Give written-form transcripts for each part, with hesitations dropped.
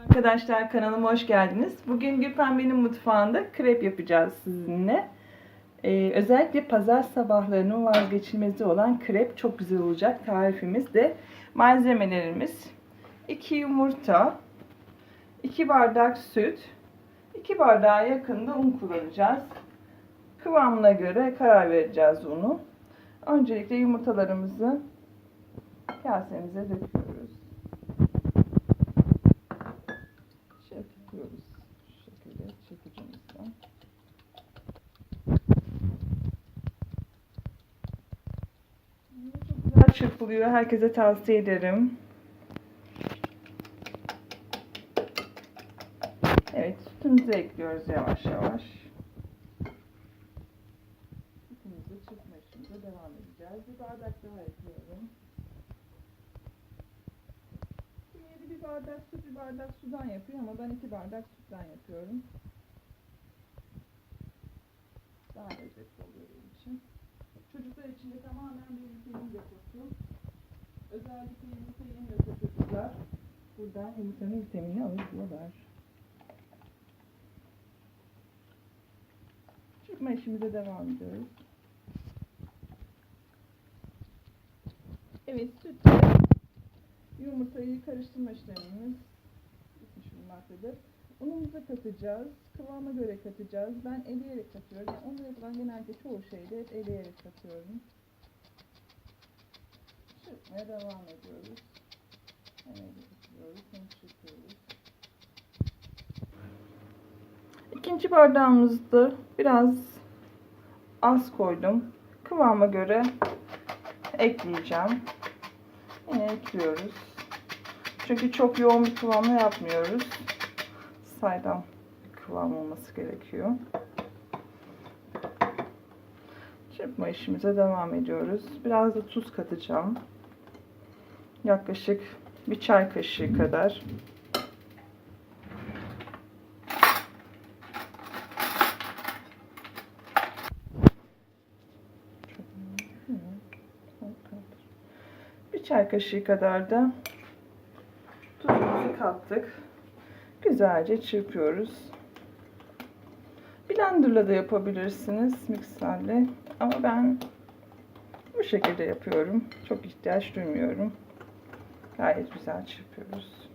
Arkadaşlar kanalıma hoş geldiniz. Bugün Gülpembe'nin mutfağında krep yapacağız sizinle. Özellikle pazar sabahlarının vazgeçilmezi olan krep çok güzel olacak tarifimiz de. Malzemelerimiz 2 yumurta, 2 bardak süt, 2 bardağa yakında un kullanacağız. Kıvamına göre karar vereceğiz unu. Öncelikle yumurtalarımızı kasemize döküyoruz. Çırpıyoruz şu şekilde çırpıcımızdan. Çok güzel çırpılıyor. Herkese tavsiye ederim. Evet, sütümüzü ekliyoruz yavaş yavaş. Sütümüzü çırpma işimize devam edeceğiz. Bir bardak daha ekliyorum. Bir bardak süt, bir bardak sudan yapıyor ama ben 2 bardak sütten yapıyorum. Daha lezzetli oluyor benim için. Çocuklar için de tamamen bir vitamin deposu. Özellikle yumurta yemiyorsa çocuklar buradan yumurtanın vitamini alıyorlar. Çırpma işimize devam ediyoruz. Evet, sütle yumurtayı karıştırma işlemimiz bitmiş bulunmaktadır. Unumuzu katacağız. Kıvama göre katacağız. Ben eleyerek katıyorum. Yani onu yapılan genelde çoğu şeyde hep eleyerek katıyorum. Çırpmaya devam ediyoruz. Hem ele katıyoruz hem çırpıyoruz. İkinci bardağımızda biraz az koydum. Kıvama göre ekleyeceğim. Yine ekliyoruz. Çünkü çok yoğun bir kıvamla yapmıyoruz. Saydam bir kıvam olması gerekiyor. Çırpma işimize devam ediyoruz. Biraz da tuz katacağım. Yaklaşık bir çay kaşığı kadar. Bir çay kaşığı kadar da tuzumuzu kattık. Güzelce çırpıyoruz. Blenderla da yapabilirsiniz, mikserle. Ama ben bu şekilde yapıyorum. Çok ihtiyaç duymuyorum. Gayet güzel çırpıyoruz.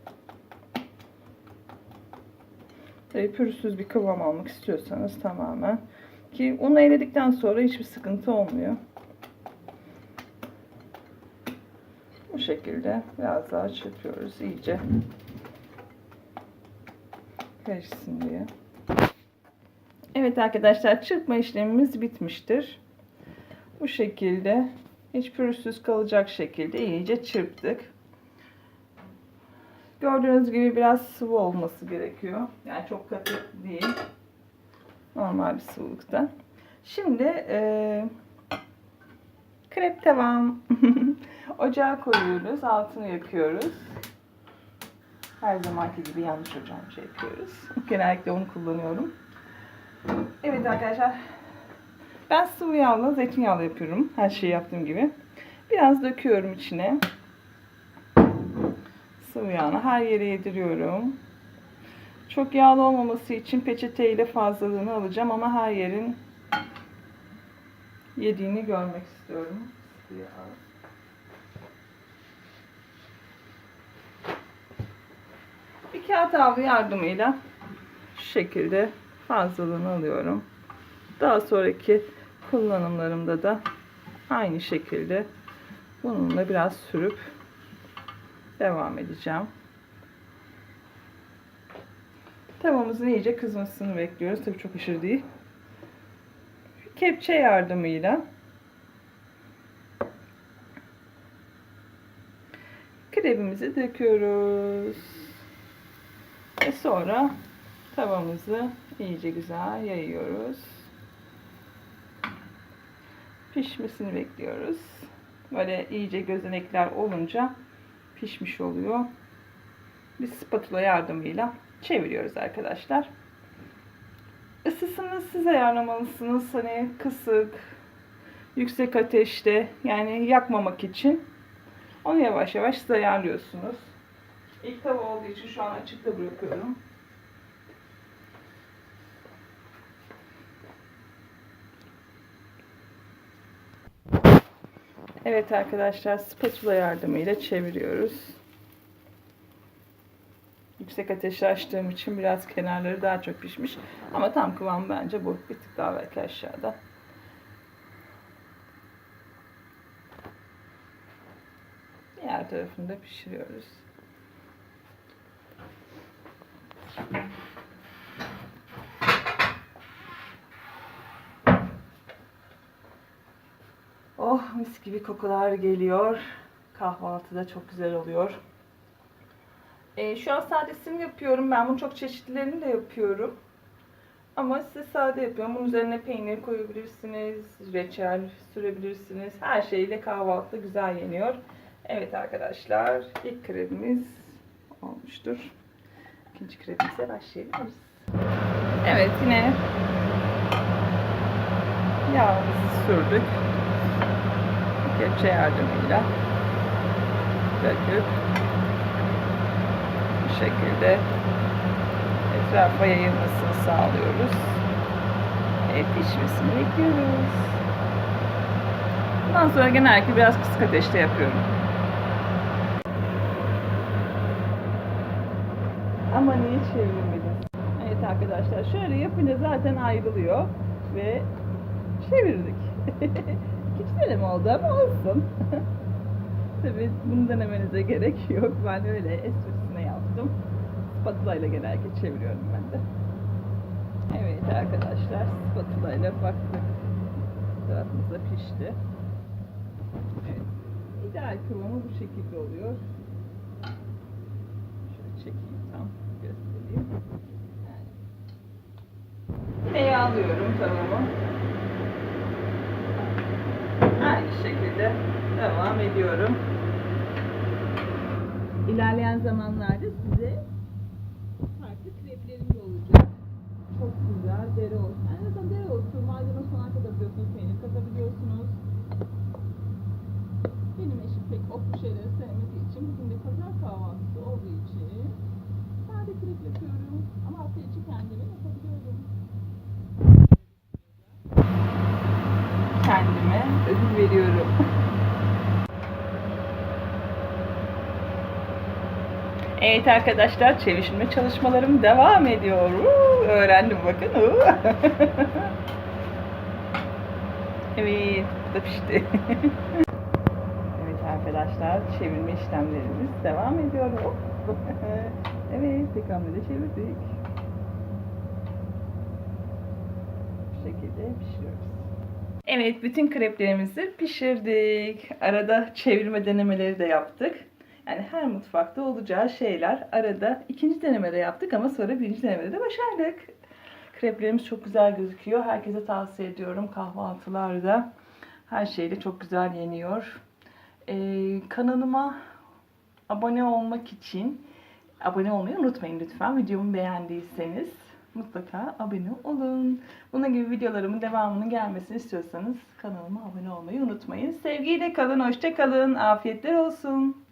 Tabii pürüzsüz bir kıvam almak istiyorsanız tamamen. Ki unu eledikten sonra hiçbir sıkıntı olmuyor. Bu şekilde biraz daha çırpıyoruz iyice. Karışsın diye. Evet arkadaşlar, çırpma işlemimiz bitmiştir. Bu şekilde hiç pürüzsüz kalacak şekilde iyice çırptık. Gördüğünüz gibi biraz sıvı olması gerekiyor. Yani çok katı değil. Normal bir sıvılıkta. Şimdi krep tavam. Ocağa koyuyoruz. Altını yakıyoruz. Her zamanki gibi yanlış ocağımıza yapıyoruz. Genellikle onu kullanıyorum. Evet arkadaşlar. Ben sıvı yağla, zeytinyağlı yapıyorum. Her şeyi yaptığım gibi. Biraz döküyorum içine. Sıvı yağını her yere yediriyorum. Çok yağlı olmaması için peçeteyle fazlalığını alacağım ama her yerin yediğini görmek istiyorum. Bir kağıt havlu yardımıyla şu şekilde fazlalığını alıyorum. Daha sonraki kullanımlarımda da aynı şekilde bununla biraz sürüp devam edeceğim. Tavamızın iyice kızmasını bekliyoruz. Tabii çok aşırı değil. Kepçe yardımıyla krepimizi döküyoruz. Ve sonra tavamızı iyice güzel yayıyoruz. Pişmesini bekliyoruz. Böyle iyice gözenekler olunca pişmiş oluyor. Bir spatula yardımıyla çeviriyoruz arkadaşlar. Isısını siz ayarlamalısınız. Hani kısık, yüksek ateşte, yani yakmamak için onu yavaş yavaş siz ayarlıyorsunuz. İlk tava olduğu için şu an açıkta bırakıyorum. Evet arkadaşlar, spatula yardımıyla çeviriyoruz. Yüksek ateşte açtığım için biraz kenarları daha çok pişmiş. Ama tam kıvam bence bu. Bir tık daha belki aşağıda. Diğer tarafını da pişiriyoruz. Oh, mis gibi kokular geliyor. Kahvaltıda çok güzel oluyor. Şu an sadesini yapıyorum. Ben bunu çok çeşitlerini de yapıyorum. Ama size sade yapıyorum. Bunun üzerine peynir koyabilirsiniz, reçel sürebilirsiniz. Her şeyle kahvaltıda güzel yeniyor. Evet arkadaşlar, ilk kremimiz olmuştur. İkinci kremimize başlayabiliriz. Evet, yine yağımızı sürdük. Kepçe yardımıyla döküp bu şekilde etrafa yayılmasını sağlıyoruz. Ve pişmesini bekliyoruz. Bundan sonra genellikle biraz kısık ateşte yapıyorum. Ama niye çevirmedim? Evet arkadaşlar, şöyle yapınca zaten ayrılıyor ve çevirdik. İkinci deneme oldu ama olsun. Tabii bunu denemenize gerek yok. Ben öyle esprisine yaptım. Spatula ile genellikle çeviriyorum ben de. Evet arkadaşlar, spatula ile baktık. Tarafımız da pişti. Evet. İdeal kıvamı bu şekilde oluyor. Şöyle çekeyim, tam göstereyim. Yine yağlıyorum tavamı. Aynı şekilde devam ediyorum. İlerleyen zamanlarda size farklı kreplerim de olacak. Çok güzel dereotu. Yani zaten dereotu maydanoz falan katabiliyorsunuz, peynir katabiliyorsunuz. Benim eşim pek otlu şeyleri sevmediği için bugün de pazar kahvaltısı olduğu için sade krep yapıyorum. Ama hafta içi kendime yapabiliyorum. Kendime ödül veriyorum. Evet arkadaşlar, çevirme çalışmalarım devam ediyor. Öğrendim bakın. Evet, bu da pişti. Evet arkadaşlar, çevirme işlemlerimiz devam ediyor. Evet, tek hamlede çevirdik. Bu şekilde pişiriyoruz. Evet, bütün kreplerimizi pişirdik. Arada çevirme denemeleri de yaptık. Yani her mutfakta olacağı şeyler arada ikinci denemede yaptık ama sonra birinci denemede de başardık. Kreplerimiz çok güzel gözüküyor. Herkese tavsiye ediyorum kahvaltılarda. Her şeyle çok güzel yeniyor. Kanalıma abone olmak için abone olmayı unutmayın lütfen. Videomu beğendiyseniz mutlaka abone olun. Bunun gibi videolarımın devamının gelmesini istiyorsanız kanalıma abone olmayı unutmayın. Sevgiyle kalın, hoşça kalın, afiyetler olsun.